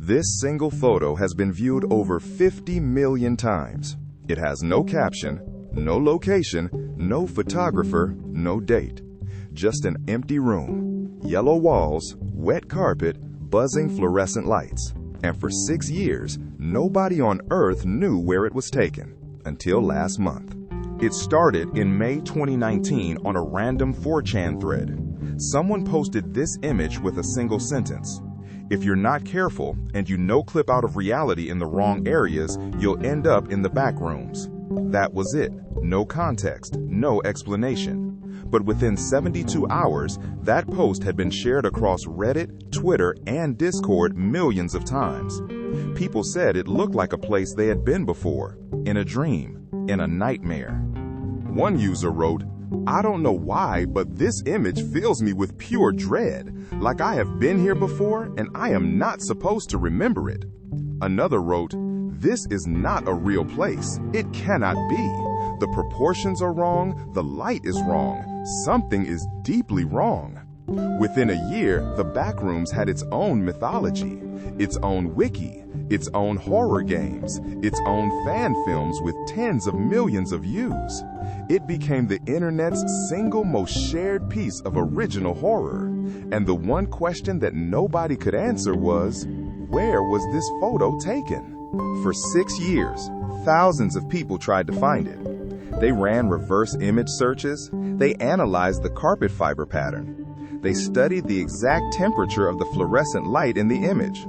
This single photo has been viewed over 50 million times. It has no caption, no location, no photographer, no date. Just an empty room, yellow walls, wet carpet, buzzing fluorescent lights. And for 6 years, nobody on Earth knew where it was taken, until last month. It started in May 2019 on a random 4chan thread. Someone posted this image with a single sentence. If you're not careful and you no-clip out of reality in the wrong areas, you'll end up in the backrooms. That was it. No context, no explanation. But within 72 hours, that post had been shared across Reddit, Twitter, and Discord millions of times. People said it looked like a place they had been before, in a dream, in a nightmare. One user wrote, "I don't know why, but this image fills me with pure dread, like I have been here before and I am not supposed to remember it." Another wrote, "This is not a real place. It cannot be. The proportions are wrong, the light is wrong, something is deeply wrong." Within a year, the Backrooms had its own mythology, its own wiki, its own horror games, its own fan films with tens of millions of views. It became the internet's single most shared piece of original horror. And the one question that nobody could answer was, where was this photo taken? For 6 years, thousands of people tried to find it. They ran reverse image searches. They analyzed the carpet fiber pattern. They studied the exact temperature of the fluorescent light in the image.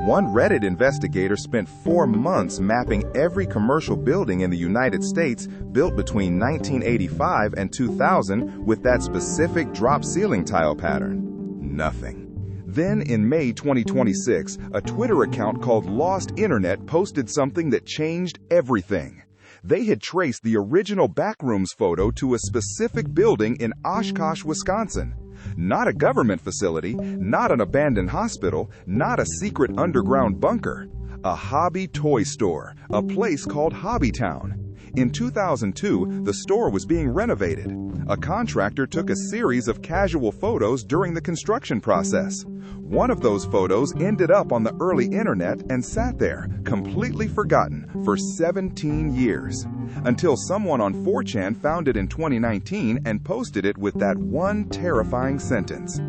One Reddit investigator spent 4 months mapping every commercial building in the United States built between 1985 and 2000 with that specific drop ceiling tile pattern. Nothing. Then in May 2026, a Twitter account called Lost Internet posted something that changed everything. They had traced the original Backrooms photo to a specific building in Oshkosh, Wisconsin. Not a government facility, not an abandoned hospital, not a secret underground bunker. A hobby toy store, a place called HobbyTown. In 2002, the store was being renovated. A contractor took a series of casual photos during the construction process. One of those photos ended up on the early internet and sat there, completely forgotten, for 17 years. Until someone on 4chan found it in 2019 and posted it with that one terrifying sentence.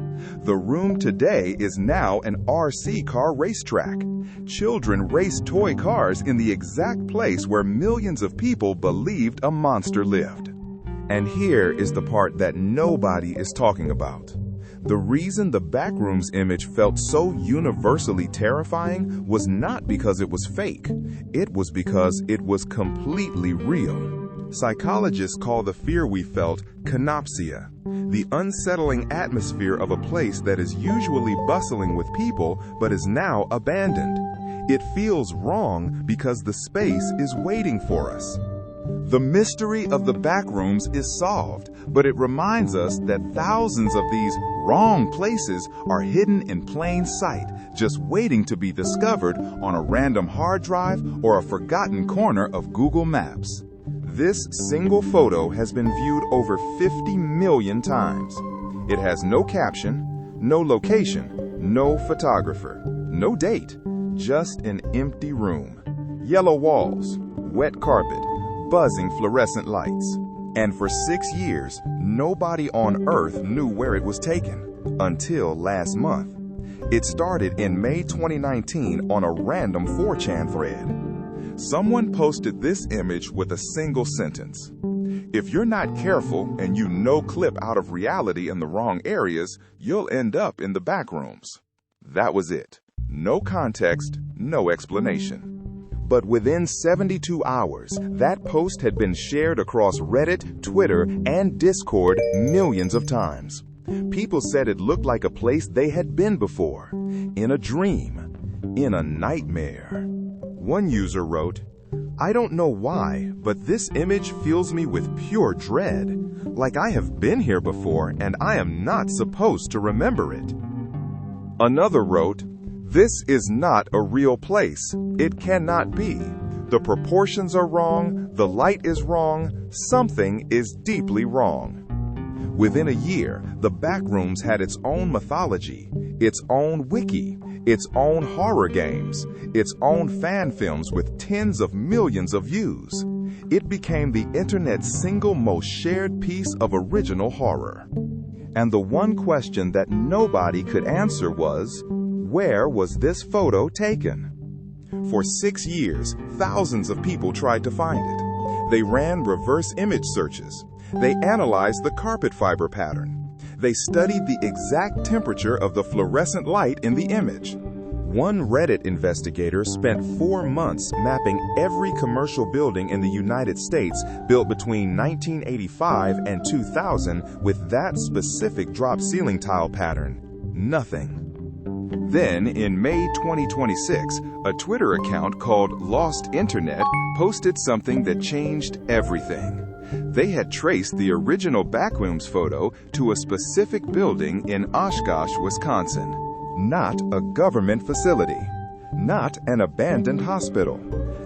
The room today is now an RC car racetrack. Children race toy cars in the exact place where millions of people believed a monster lived. And here is the part that nobody is talking about. The reason the Backrooms image felt so universally terrifying was not because it was fake. It was because it was completely real. Psychologists call the fear we felt canopsia, the unsettling atmosphere of a place that is usually bustling with people but is now abandoned. It feels wrong because the space is waiting for us. The mystery of the Backrooms is solved, but it reminds us that thousands of these wrong places are hidden in plain sight, just waiting to be discovered on a random hard drive or a forgotten corner of Google Maps. This single photo has been viewed over 50 million times. It has no caption, no location, no photographer, no date, just an empty room. Yellow walls, wet carpet, buzzing fluorescent lights. And for 6 years, nobody on Earth knew where it was taken, until last month. It started in May 2019 on a random 4chan thread. Someone posted this image with a single sentence. If you're not careful and you no-clip out of reality in the wrong areas, you'll end up in the backrooms. That was it. No context, no explanation. But within 72 hours, that post had been shared across Reddit, Twitter, and Discord millions of times. People said it looked like a place they had been before, in a dream, in a nightmare. One user wrote, "I don't know why, but this image fills me with pure dread, like I have been here before and I am not supposed to remember it." Another wrote, "This is not a real place. It cannot be. The proportions are wrong, the light is wrong, something is deeply wrong." Within a year, the Backrooms had its own mythology, its own wiki, its own horror games, its own fan films with tens of millions of views. It became the internet's single most shared piece of original horror. And the one question that nobody could answer was, where was this photo taken? For 6 years, thousands of people tried to find it. They ran reverse image searches. They analyzed the carpet fiber pattern. They studied the exact temperature of the fluorescent light in the image. One Reddit investigator spent 4 months mapping every commercial building in the United States built between 1985 and 2000 with that specific drop ceiling tile pattern. Nothing. Then, in May 2026, a Twitter account called Lost Internet posted something that changed everything. They had traced the original Backrooms photo to a specific building in Oshkosh, Wisconsin. Not a government facility. Not an abandoned hospital.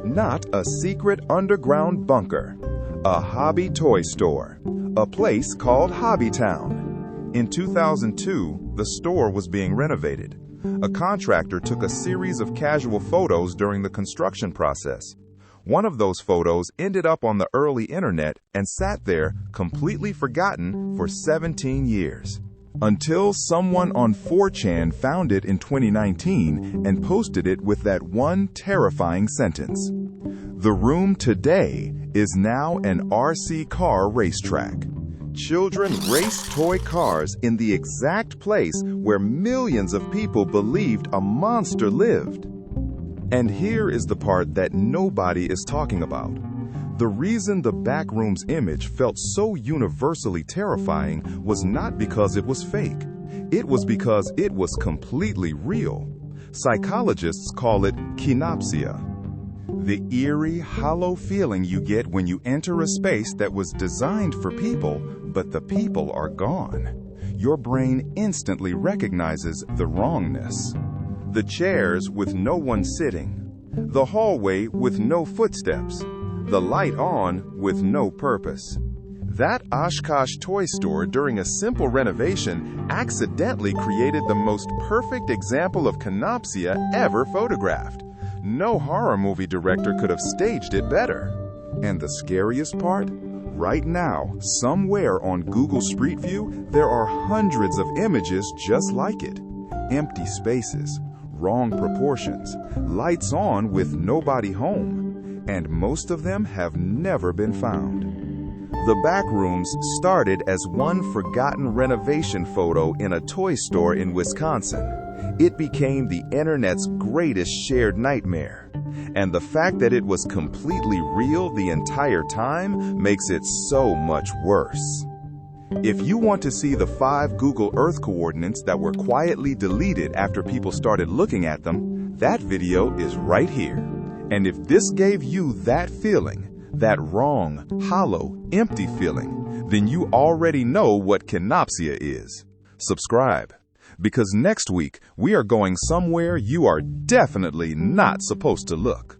Not a secret underground bunker. A hobby toy store. A place called HobbyTown. In 2002, the store was being renovated. A contractor took a series of casual photos during the construction process. One of those photos ended up on the early internet and sat there completely forgotten for 17 years. Until someone on 4chan found it in 2019 and posted it with that one terrifying sentence. The room today is now an RC car racetrack. Children race toy cars in the exact place where millions of people believed a monster lived. And here is the part that nobody is talking about. The reason the Backrooms image felt so universally terrifying was not because it was fake. It was because it was completely real. Psychologists call it kinopsia. The eerie, hollow feeling you get when you enter a space that was designed for people, but the people are gone. Your brain instantly recognizes the wrongness. The chairs with no one sitting. The hallway with no footsteps. The light on with no purpose. That Oshkosh toy store during a simple renovation accidentally created the most perfect example of canopsia ever photographed. No horror movie director could have staged it better. And the scariest part? Right now, somewhere on Google Street View, there are hundreds of images just like it. Empty spaces, wrong proportions, lights on with nobody home, and most of them have never been found. The Backrooms started as one forgotten renovation photo in a toy store in Wisconsin. It became the internet's greatest shared nightmare. And the fact that it was completely real the entire time makes it so much worse. If you want to see the 5 Google Earth coordinates that were quietly deleted after people started looking at them, that video is right here. And if this gave you that feeling, that wrong, hollow, empty feeling, then you already know what canopsia is. Subscribe, because next week we are going somewhere you are definitely not supposed to look.